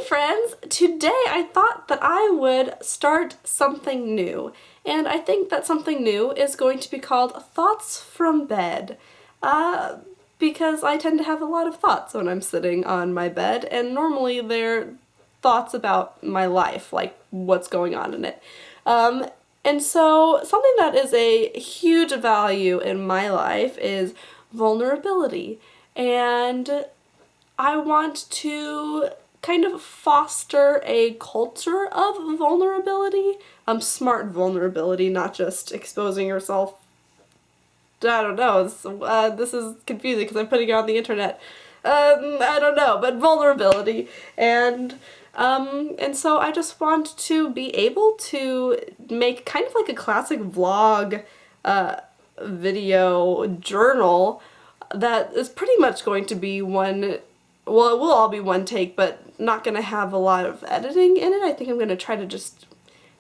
friends! Today I thought that I would start something new, and I think that something new is going to be called Thoughts from Bed, because I tend to have a lot of thoughts when I'm sitting on my bed, and normally they're thoughts about my life, like what's going on in it. And so something that is a huge value in my life is vulnerability, and I want to kind of foster a culture of vulnerability, smart vulnerability, not just exposing yourself. I don't know, this is confusing because I'm putting it on the internet. I don't know, but vulnerability, and so I just want to be able to make kind of like a classic vlog, video journal that is pretty much going to be one, well, it will all be one take, but not going to have a lot of editing in it. I think I'm going to try to just,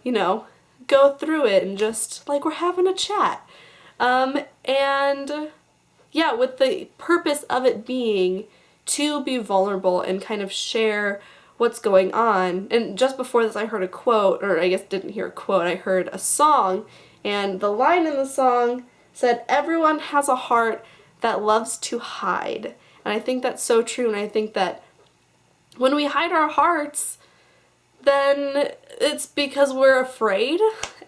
go through it and just like we're having a chat. And yeah, with the purpose of it being to be vulnerable and kind of share what's going on. And just before this I heard a quote, or I guess didn't hear a quote, I heard a song, and the line in the song said, "Everyone has a heart that loves to hide." And I think that's so true, and I think that when we hide our hearts, then it's because we're afraid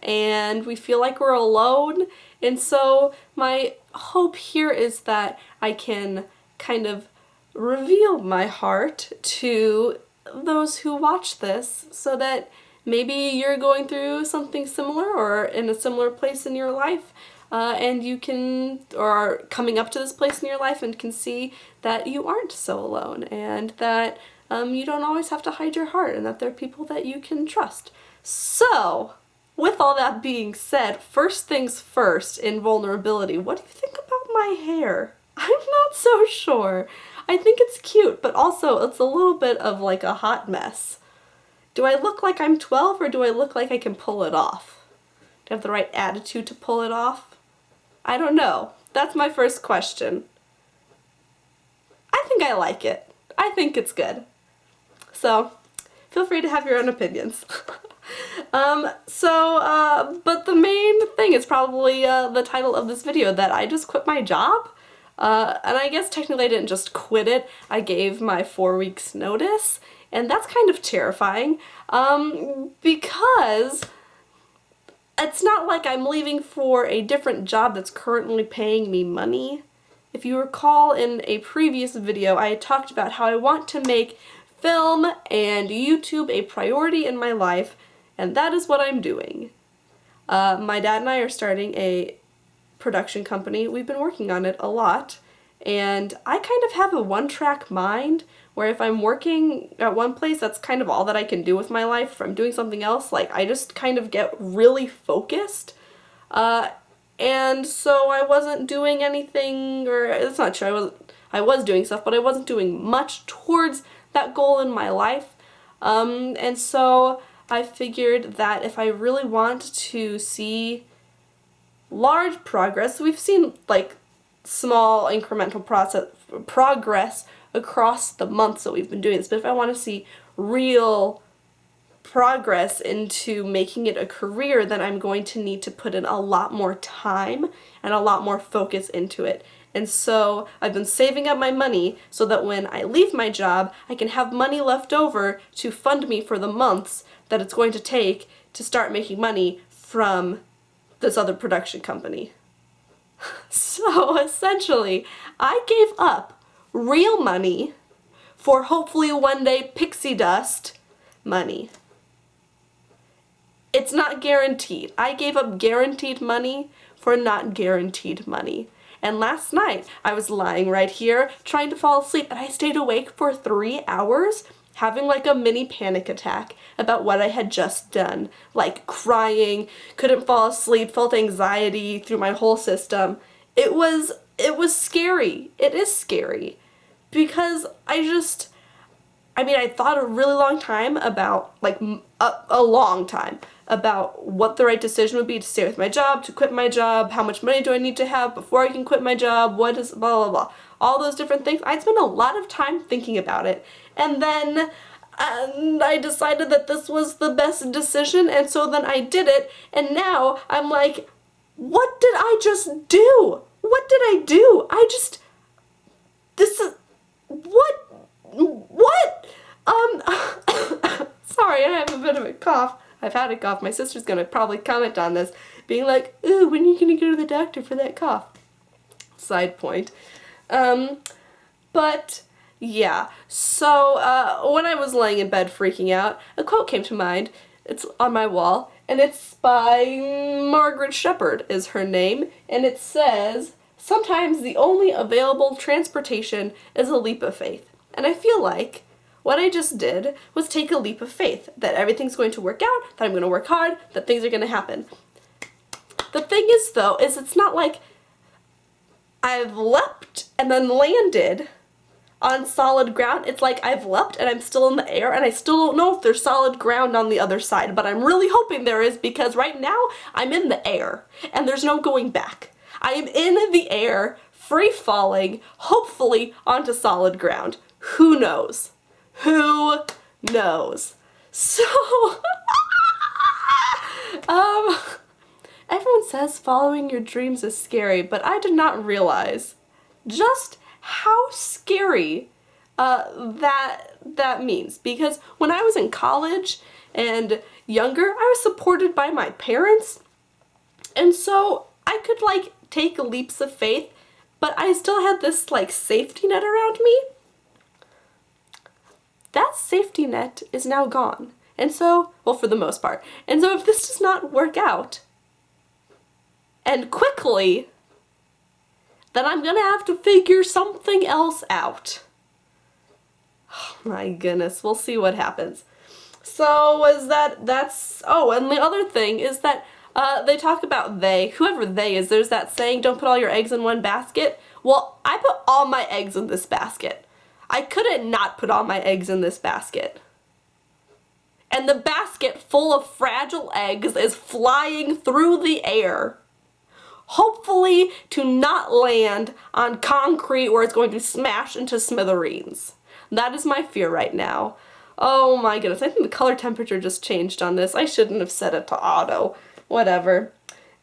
and we feel like we're alone. And so my hope here is that I can kind of reveal my heart to those who watch this, so that maybe you're going through something similar or in a similar place in your life, and you can, or are coming up to this place in your life and can see that you aren't so alone, and that you don't always have to hide your heart, and that there are people that you can trust. So, with all that being said, first things first in vulnerability, what do you think about my hair? I'm not so sure. I think it's cute, but also it's a little bit of like a hot mess. Do I look like I'm 12 or do I look like I can pull it off? Do I have the right attitude to pull it off? I don't know. That's my first question. I think I like it. I think it's good. So, feel free to have your own opinions. But the main thing is probably the title of this video, that I just quit my job. And I guess technically I didn't just quit it, I gave my 4 weeks notice, and that's kind of terrifying, because it's not like I'm leaving for a different job that's currently paying me money. If you recall, in a previous video I had talked about how I want to make film and YouTube a priority in my life, and that is what I'm doing. My dad and I are starting a production company. We've been working on it a lot, and I kind of have a one-track mind where if I'm working at one place, that's kind of all that I can do with my life. If I'm doing something else, like I just kind of get really focused. And so I wasn't doing anything, or it's not true, I was doing stuff, but I wasn't doing much towards that goal in my life. And so I figured that if I really want to see large progress, we've seen like small incremental progress across the months that we've been doing this, but if I want to see real progress into making it a career, then I'm going to need to put in a lot more time and a lot more focus into it. And so I've been saving up my money so that when I leave my job, I can have money left over to fund me for the months that it's going to take to start making money from this other production company. So essentially, I gave up real money for hopefully one day pixie dust money. It's not guaranteed. I gave up guaranteed money for not guaranteed money. And last night, I was lying right here trying to fall asleep, and I stayed awake for 3 hours having like a mini panic attack about what I had just done. Like crying, couldn't fall asleep, felt anxiety through my whole system. It was scary. It is scary. Because I thought a really long time about, like a long time, about what the right decision would be to stay with my job, to quit my job, how much money do I need to have before I can quit my job, what is blah blah blah. All those different things. I'd spent a lot of time thinking about it, and then And I decided that this was the best decision, and so then I did it, and now I'm like, what did I just do? What did I do? This is, what? Sorry, I have a bit of a cough. I've had a cough. My sister's gonna probably comment on this, being like, ooh, when are you gonna go to the doctor for that cough? Side point. But yeah, so when I was laying in bed freaking out, a quote came to mind. It's on my wall, and it's by Margaret Shepherd is her name, and it says, sometimes the only available transportation is a leap of faith. And I feel like what I just did was take a leap of faith that everything's going to work out, that I'm going to work hard, that things are going to happen. The thing is, though, is it's not like I've leapt and then landed on solid ground. It's like I've leapt and I'm still in the air, and I still don't know if there's solid ground on the other side, but I'm really hoping there is, because right now I'm in the air and there's no going back. I am in the air, free falling, hopefully onto solid ground. Who knows? Who knows? So, everyone says following your dreams is scary, but I did not realize just how scary that means. Because when I was in college and younger, I was supported by my parents, and so I could like take leaps of faith, but I still had this like safety net around me. That safety net is now gone. And so, well, for the most part. And so if this does not work out, and quickly, then I'm gonna have to figure something else out. Oh my goodness, we'll see what happens. So oh, and the other thing is that they talk about whoever they is, there's that saying, don't put all your eggs in one basket. Well, I put all my eggs in this basket. I couldn't not put all my eggs in this basket. And the basket full of fragile eggs is flying through the air, hopefully to not land on concrete where it's going to smash into smithereens. That is my fear right now. Oh my goodness, I think the color temperature just changed on this. I shouldn't have set it to auto. Whatever.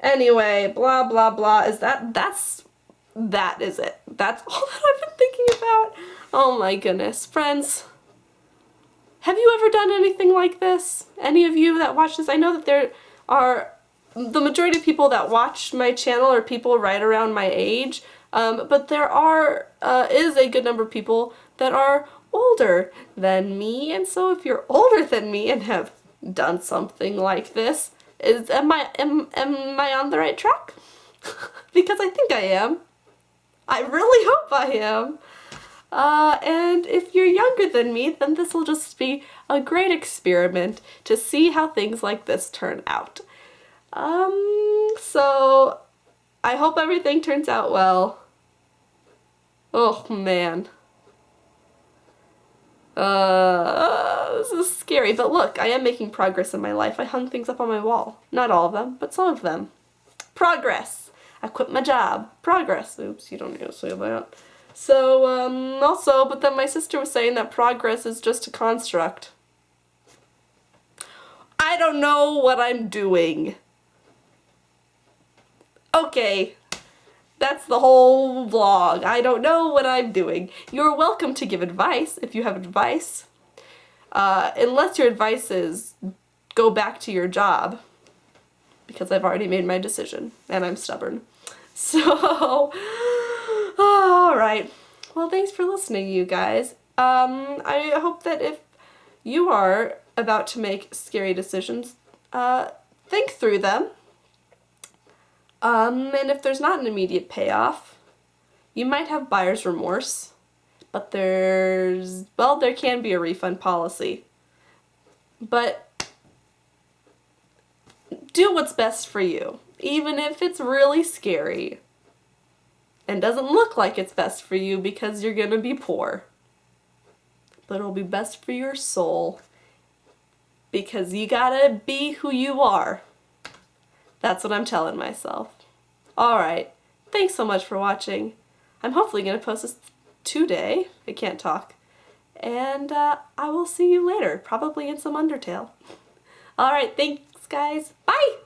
Anyway, blah blah blah. That is it. That's all that I've been thinking about. Oh my goodness. Friends, have you ever done anything like this? Any of you that watch this? I know that there are, the majority of people that watch my channel are people right around my age, but there is a good number of people that are older than me, and so if you're older than me and have done something like this, am I on the right track? Because I think I am. I really hope I am. And if you're younger than me, then this will just be a great experiment to see how things like this turn out. So I hope everything turns out well. Oh man. This is scary, but look, I am making progress in my life. I hung things up on my wall. Not all of them, but some of them. Progress! I quit my job. Progress. Oops, you don't need to say that. So, also, but then my sister was saying that progress is just a construct. I don't know what I'm doing. Okay, that's the whole vlog. I don't know what I'm doing. You're welcome to give advice if you have advice. Unless your advice is go back to your job, because I've already made my decision and I'm stubborn. So, alright. Well, thanks for listening, you guys. I hope that if you are about to make scary decisions, think through them. And if there's not an immediate payoff, you might have buyer's remorse, but there can be a refund policy. But do what's best for you, even if it's really scary and doesn't look like it's best for you because you're gonna be poor. But it'll be best for your soul because you gotta be who you are. That's what I'm telling myself. Alright, thanks so much for watching. I'm hopefully gonna post this today. I can't talk. and I will see you later, probably in some Undertale. Alright, thanks guys, bye!